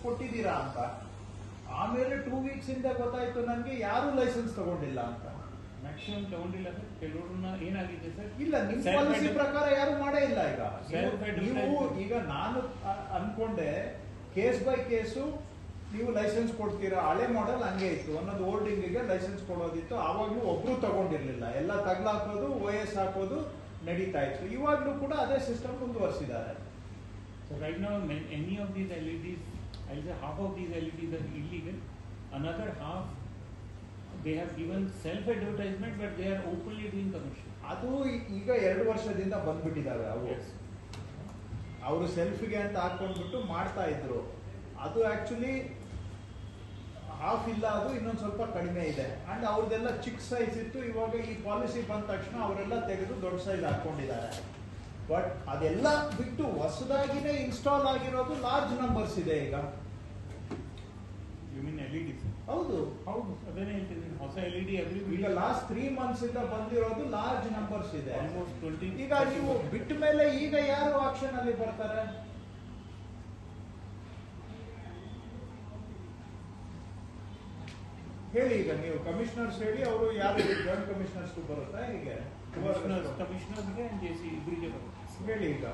ಕೊಟ್ಟಿದ್ದೀರಾ ಅಂತ. ಆಮೇಲೆ 2 weeks ಇಂದ ಗೊತ್ತಾಯ್ತು ನನಗೆ ಯಾರು ಲೈಸೆನ್ಸ್ ತಗೊಂಡಿಲ್ಲ ಅಂತ. ಮ್ಯಾಕ್ಸಿಮಮ್ ತಗೊಂಡಿಲ್ಲ ಸರ್, ಕೆಲವ್ರನ್ನ ಏನಾಗಿದೆ ಸರ್, ಇಲ್ಲ ನಿಮ್ಮ ಪಾಲಿಸಿ ಪ್ರಕಾರ ಯಾರು ಮಾಡೇ ಇಲ್ಲ. ನೀವು ಈಗ ನಾನು ಅನ್ಕೊಂಡೆ ಕೇಸ್ ಬೈ ಕೇಸು ನೀವು ಲೈಸೆನ್ಸ್ ಕೊಡ್ತೀರಾ, ಹಳೆ ಮಾಡೆಲ್ ಹಂಗೆ ಇತ್ತು ಅನ್ನೋದು, ಹೋಲ್ಡಿಂಗಿಗೆ ಲೈಸೆನ್ಸ್ ಕೊಡೋದಿತ್ತು. ಆವಾಗ್ಲೂ ಒಬ್ರು ತಗೊಂಡಿರ್ಲಿಲ್ಲ, ಎಲ್ಲ ತಗ್ಲಾಕೋದು OS ಹಾಕೋದು ನಡೀತಾ ಇತ್ತು. ಇವಾಗ್ಲೂ ಕೂಡ ಅದೇ ಸಿಸ್ಟಮ್ ಮುಂದುವರಿಸಿದ್ದಾರೆ. So right now any of these LEDs, I'll say half of these LEDs are illegal, another half they have given self advertisement but they are openly doing commercial. ಅದು ಈಗ 2 ವರ್ಷದಿಂದ ಬಂದ್ಬಿಟ್ಟಿದ್ದಾವೆ ಅವು. ಅವರು ಸೆಲ್ಫಿಗೆ ಅಂತ ಹಾಕೊಂಡ್ಬಿಟ್ಟು ಮಾಡ್ತಾ ಇದ್ರು. ಅದು ಆಕ್ಚುಲಿ ಹಾಫ್ ಇಲ್ಲ, ಅದು ಇನ್ನೊಂದು ಸ್ವಲ್ಪ ಕಡಿಮೆ ಇದೆ. ಅಂಡ್ ಅವ್ರದ್ದೆಲ್ಲ ಚಿಕ್ಕ ಸೈಜ್ ಇತ್ತು. ಇವಾಗ ಈ ಪಾಲಿಸಿ ಬಂದ ತಕ್ಷಣ ಅವರೆಲ್ಲ ತೆಗೆದು ದೊಡ್ಡ ಸೈಜ್ ಹಾಕೊಂಡಿದ್ದಾರೆ. ಬಟ್ ಅದೆಲ್ಲ ಬಿಟ್ಟು ಹೊಸದಾಗಿನೇ ಇನ್ಸ್ಟಾಲ್ ಆಗಿರೋದು ಲಾರ್ಜ್ ನಂಬರ್ಸ್ ಇದೆ ಈಗ. You mean LEDs? ಹೌದು ಹೌದು, ಅದೇನೇ ಹೇಳ್ತಿದ್ದೀನಿ, ಹೊಸ LED ಈಗ ಲಾಸ್ಟ್ 3 months ಇಂದ ಬಂದಿರೋದು ಲಾರ್ಜ್ ನಂಬರ್ಸ್ ಇದೆ. ಆಲ್ಮೋಸ್ಟ್ 20. ಈಗ ನೀವು ಬಿಟ್ಟ ಮೇಲೆ ಈಗ ಯಾರು ಆಕ್ಷನ್ ಅಲ್ಲಿ ಬರ್ತಾರೆ? ಹೇಳಿ, ಈಗ ನೀವು ಕಮಿಷನರ್ಸ್ ಹೇಳಿ, ಅವರು ಯಾರು ಜಾಯಿಂಟ್ ಕಮಿಷನರ್ಸ್ ಬರುತ್ತಾ? ಹೀಗೆ ಕಮಿಷನರ್ಸ್ಗೆ JC ಇಬ್ಬರಿಗೆ ಬರುತ್ತೆ ಹೇಳಿ ಈಗ.